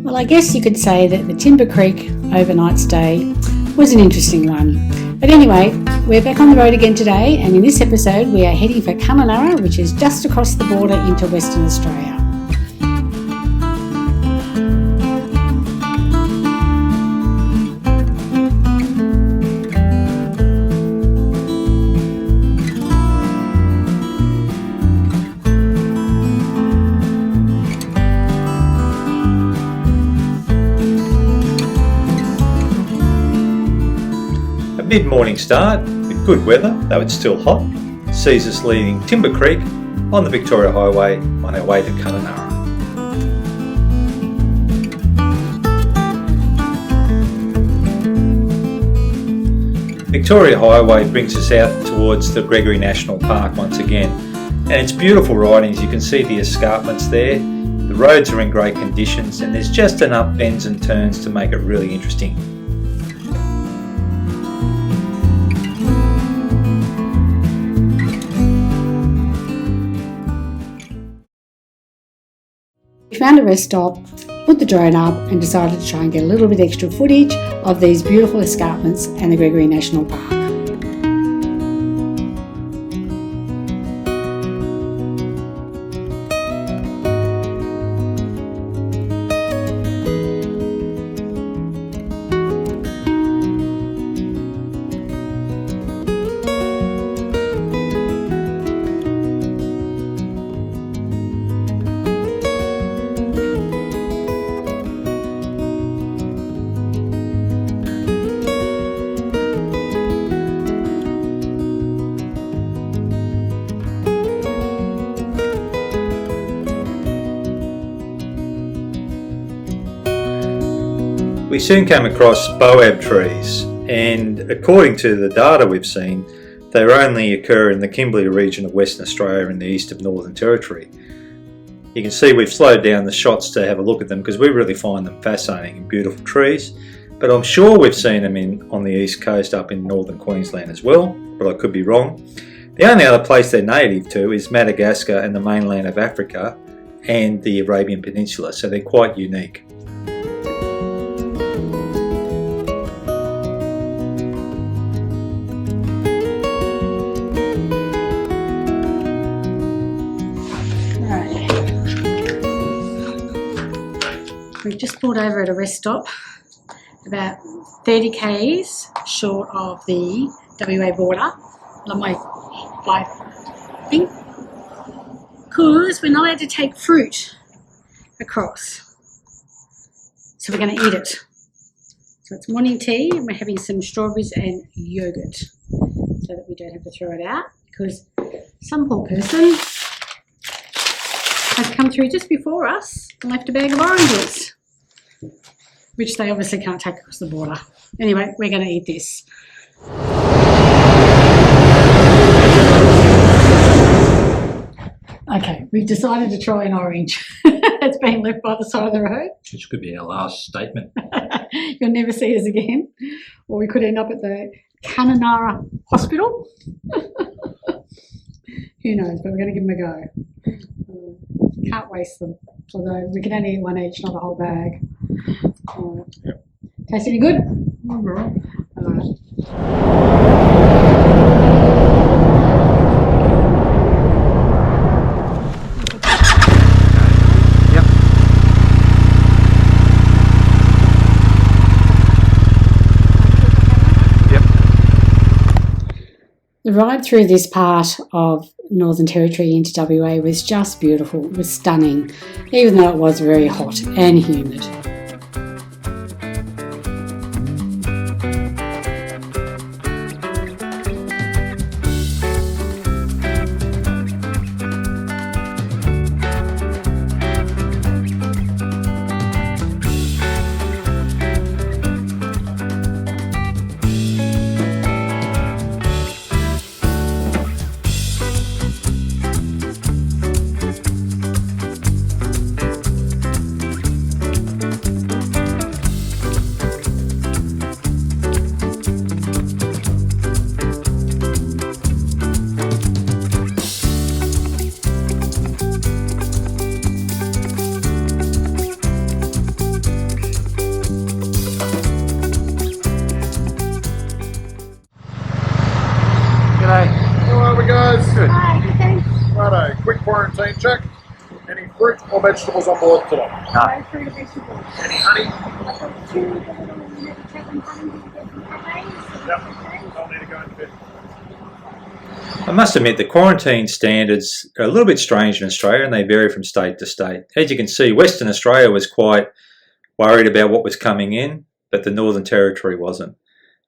Well, I guess you could say that the Timber Creek overnight stay was an interesting one. But anyway, we're back on the road again today, and in this episode we are heading for Kununurra, which is just across the border into Western Australia. Mid-morning start with good weather, though it's still hot, sees us leaving Timber Creek on the Victoria Highway on our way to Kununurra. Victoria Highway brings us out towards the Gregory National Park once again, and it's beautiful riding. As you can see the escarpments there, the roads are in great conditions and there's just enough bends and turns to make it really interesting. We found a rest stop, put the drone up and decided to try and get a little bit extra footage of these beautiful escarpments and the Gregory National Park. We soon came across boab trees, and according to the data we've seen, they only occur in the Kimberly region of Western Australia in the east of Northern Territory. You can see we've slowed down the shots to have a look at them because we really find them fascinating and beautiful trees, but I'm sure we've seen them on the east coast up in northern Queensland as well, but I could be wrong. The only other place they're native to is Madagascar and the mainland of Africa and the Arabian Peninsula, so they're quite unique. We've just pulled over at a rest stop about 30 k's short of the WA border on my flight thing, because we're not allowed to take fruit across, so we're going to eat it. So it's morning tea and we're having some strawberries and yogurt so that we don't have to throw it out, because some poor person has come through just before us and left a bag of oranges, which they obviously can't take across the border. Anyway, we're going to eat this. Okay, we've decided to try an orange. It's been left by the side of the road. Which could be our last statement. You'll never see us again. Or we could end up at the Kununurra Hospital. Who knows, but we're going to give them a go. Can't waste them, although we can only eat one each, not a whole bag. Yep. Taste any good? Alright. Yep. Yep. The ride through this part of Northern Territory into WA was just beautiful. It was stunning, even though it was very hot and humid. quarantine check. Any fruit or vegetables on board today? No fruit or vegetables. Any honey? I've got 2 little Chapman honey that you get from cafes. Yep. I'll need to go into bed. I must admit the quarantine standards are a little bit strange in Australia and they vary from state to state. As you can see, Western Australia was quite worried about what was coming in, but the Northern Territory wasn't.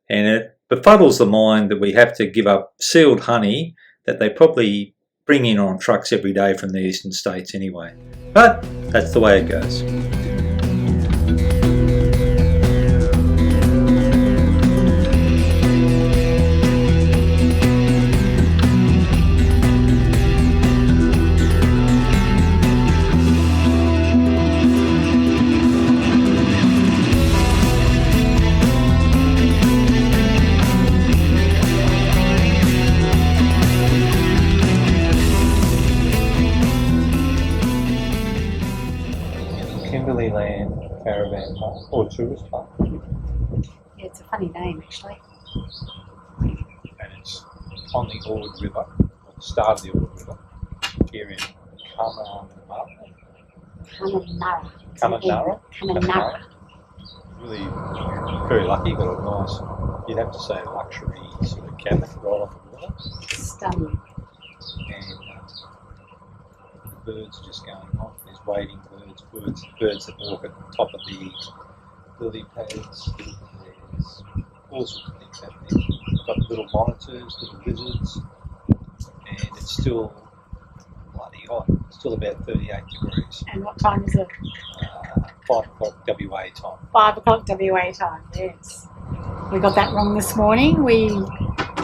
And it befuddles the mind that we have to give up sealed honey that they probably bring in on trucks every day from the eastern states anyway. But that's the way it goes. Kimberly Land Caravan Park, or Tourist Park. Yeah, it's a funny name actually. And it's on the Ord River, or the start of the Ord River, here in Kununurra. Really very lucky, got a nice, you'd have to say luxury sort of cabin right off the water. Stunning. And the birds are just going off. There's wading birds that walk at the top of the lily pads. There's all sorts of things happening. We've got little monitors, little lizards, and it's still bloody hot. It's still about 38 degrees. And what time is it? 5 o'clock WA time. 5 o'clock WA time, yes. We got that wrong this morning. We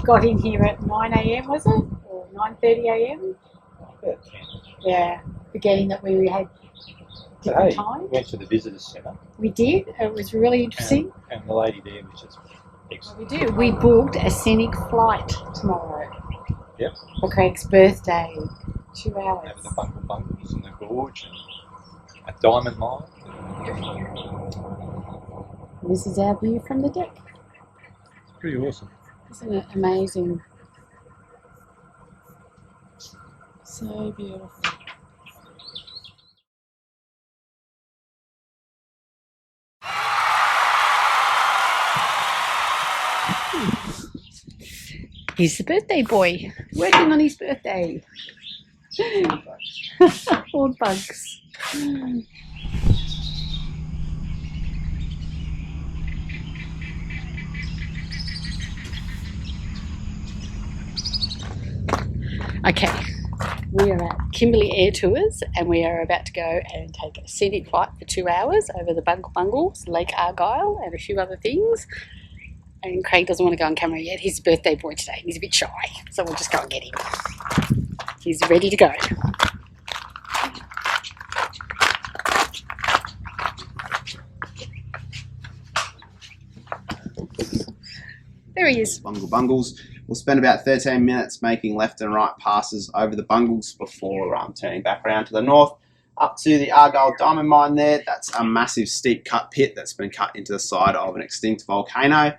got in here at 9 a.m, was it? Or 9:30 a.m? About 10. Yeah, forgetting that we had different times. We went to the visitor centre. We did. It was really interesting. And the lady there was just excellent. We do. We booked a scenic flight tomorrow. Yep. For Craig's birthday. 2 hours. Over the Bungle Bungles and the gorge and a diamond mine. This is our view from the deck. It's pretty awesome. Isn't it amazing? So beautiful. He's the birthday boy, working on his birthday. All bugs. Okay, we are at Kimberly Air Tours and we are about to go and take a scenic flight for 2 hours over the Bungle Bungles, Lake Argyle and a few other things. And Craig doesn't want to go on camera yet. He's a birthday boy today. He's a bit shy, so we'll just go and get him. He's ready to go. There he is. Bungle Bungles. We'll spend about 13 minutes making left and right passes over the bungles before turning back around to the north up to the Argyle diamond mine there. That's a massive steep cut pit that's been cut into the side of an extinct volcano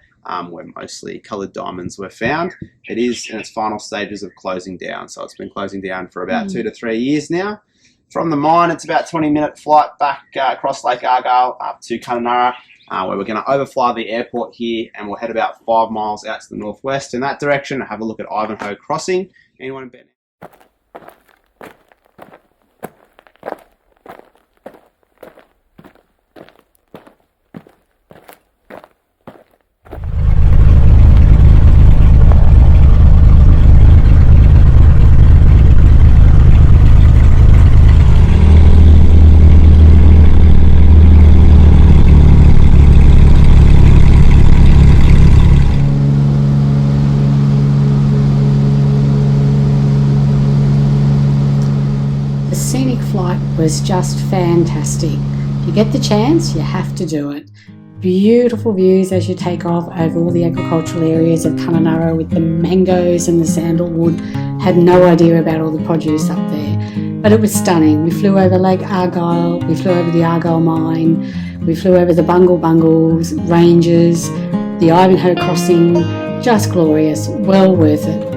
where mostly coloured diamonds were found. It is in its final stages of closing down, so it's been closing down for about 2 to 3 years now. From the mine, it's about a 20-minute flight back across Lake Argyle up to Kununurra, where we're going to overfly the airport here, and we'll head about 5 miles out to the northwest in that direction and have a look at Ivanhoe Crossing. Anyone in bed? Was just fantastic. If you get the chance, you have to do it. Beautiful views as you take off over all the agricultural areas of Kununurra with the mangoes and the sandalwood. Had no idea about all the produce up there, but it was stunning. We flew over Lake Argyle, we flew over the Argyle mine, we flew over the Bungle Bungles, ranges, the Ivanhoe Crossing. Just glorious, well worth it.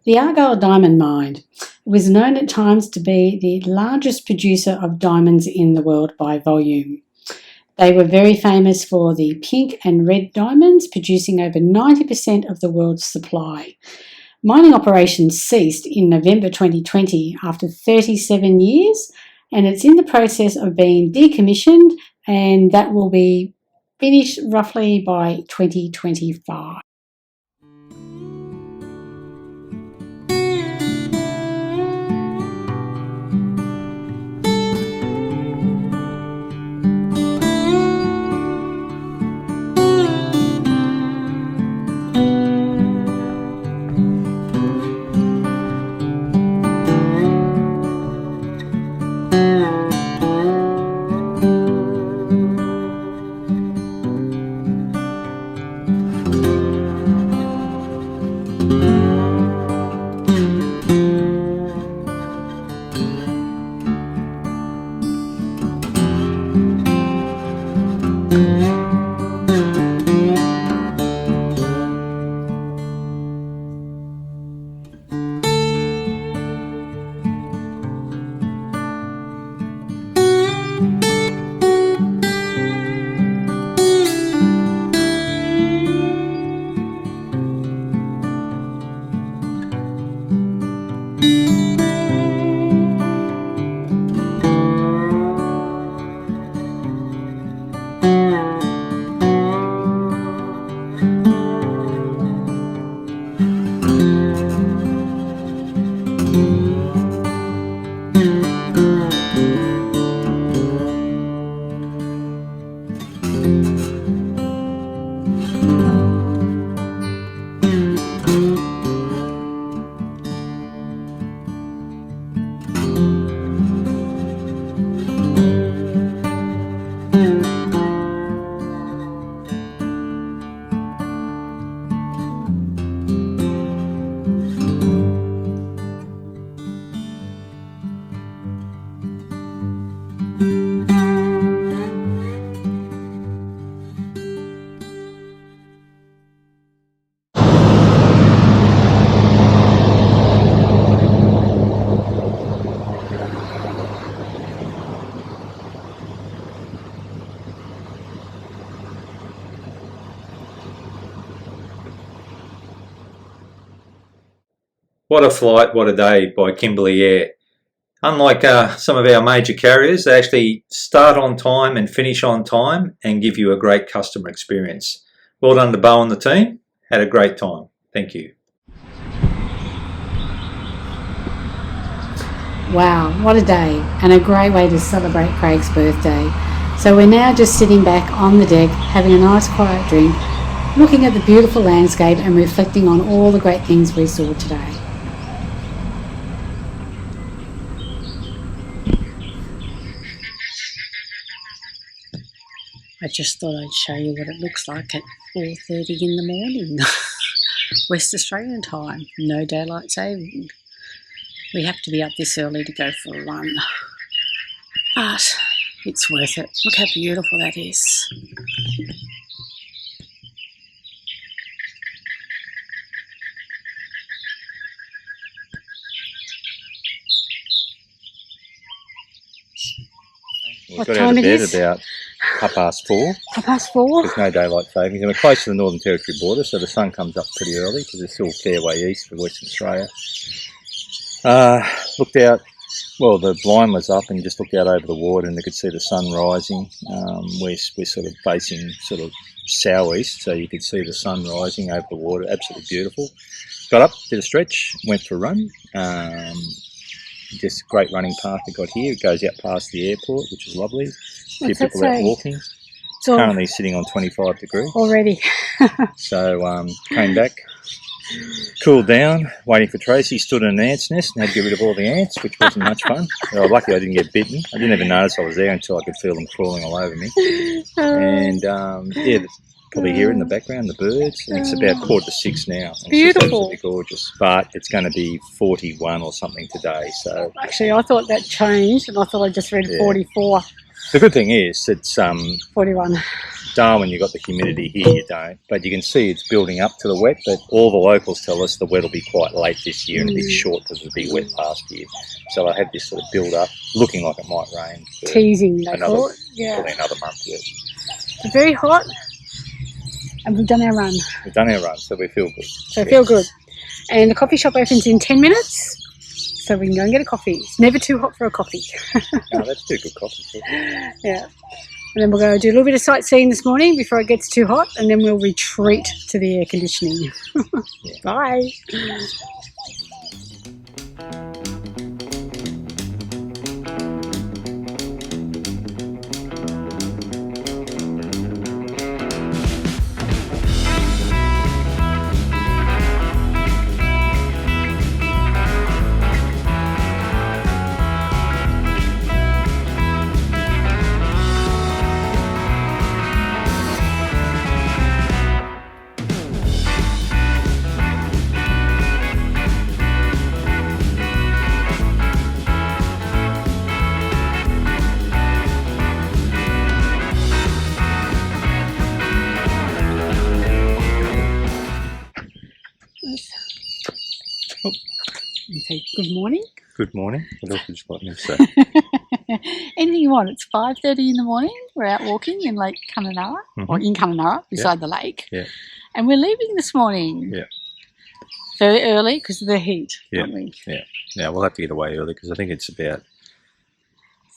The Argyle Diamond Mine was known at times to be the largest producer of diamonds in the world by volume. They were very famous for the pink and red diamonds, producing over 90% of the world's supply. Mining operations ceased in November 2020 after 37 years, and it's in the process of being decommissioned, and that will be finished roughly by 2025. What a flight, what a day by Kimberly Air. Unlike some of our major carriers, they actually start on time and finish on time and give you a great customer experience. Well done to Bo and the team. Had a great time. Thank you. Wow, what a day, and a great way to celebrate Craig's birthday. So we're now just sitting back on the deck, having a nice quiet drink, looking at the beautiful landscape and reflecting on all the great things we saw today. I just thought I'd show you what it looks like at 4:30 in the morning, West Australian time, no daylight saving. We have to be up this early to go for a run, but it's worth it. Look how beautiful that is. We've got out of bed about 4:30. 4:30? There's no daylight savings, and we're close to the Northern Territory border, so the sun comes up pretty early because it's still a fair way east of Western Australia. Looked out, well, the blind was up and just looked out over the water and you could see the sun rising. We're sort of facing sort of southeast, so you could see the sun rising over the water. Absolutely beautiful. Got up, did a stretch, went for a run. Just a great running path we got here. It goes out past the airport, which is lovely. A few people out walking. It's currently sitting on 25 degrees. Already. So came back, cooled down, waiting for Tracy, stood in an ant's nest and had to get rid of all the ants, which wasn't much fun. Luckily I didn't get bitten. I didn't even notice I was there until I could feel them crawling all over me. And yeah, probably hear it in the background, the birds. And it's about 5:45 now. It's beautiful. It's gorgeous. But it's going to be 41 or something today. So actually, I thought that changed, and I thought I just read 44. The good thing is it's 41. Darwin, you've got the humidity. Here you don't. But you can see it's building up to the wet. But all the locals tell us the wet will be quite late this year and a bit short because of the big wet past year. So I have this sort of build up, looking like it might rain. Teasing, they call it. Yeah. Probably another month, yes. It's very hot, and we've done our run. We've done our run, so we feel good. So we feel good. And the coffee shop opens in 10 minutes, so we can go and get a coffee. It's never too hot for a coffee. No, that's too good coffee too. Yeah. And then we'll go do a little bit of sightseeing this morning before it gets too hot, and then we'll retreat to the air conditioning. Bye. And say good morning. Good morning. What else would you like me to say? Anything you want. It's 5:30 in the morning. We're out walking in Lake Kununurra, or in Kununurra, beside the lake. Yeah. And we're leaving this morning. Yeah. Very early because of the heat, aren't we? Yeah. Now we'll have to get away early because I think it's about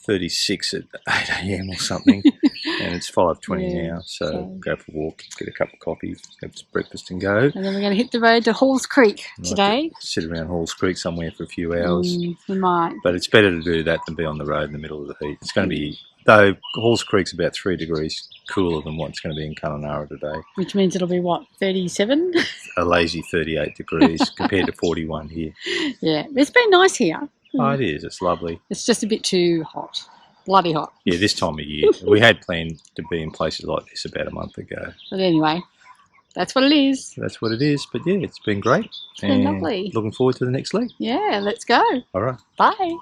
36 at 8 a.m. or something, and it's 5:20 now. So go for a walk, get a cup of coffee, have some breakfast, and go. And then we're going to hit the road to Halls Creek today. Sit around Halls Creek somewhere for a few hours. We might. But it's better to do that than be on the road in the middle of the heat. It's going to be, though Halls Creek's about 3 degrees cooler than what's going to be in Kununurra today. Which means it'll be what, 37? A lazy 38 degrees compared to 41 here. Yeah, it's been nice here. Oh, it is. It's lovely. It's just a bit too hot. Bloody hot. Yeah, this time of year. We had planned to be in places like this about a month ago. But anyway, that's what it is. That's what it is. But yeah, it's been great. It's been lovely. Looking forward to the next leg. Yeah, let's go. All right. Bye.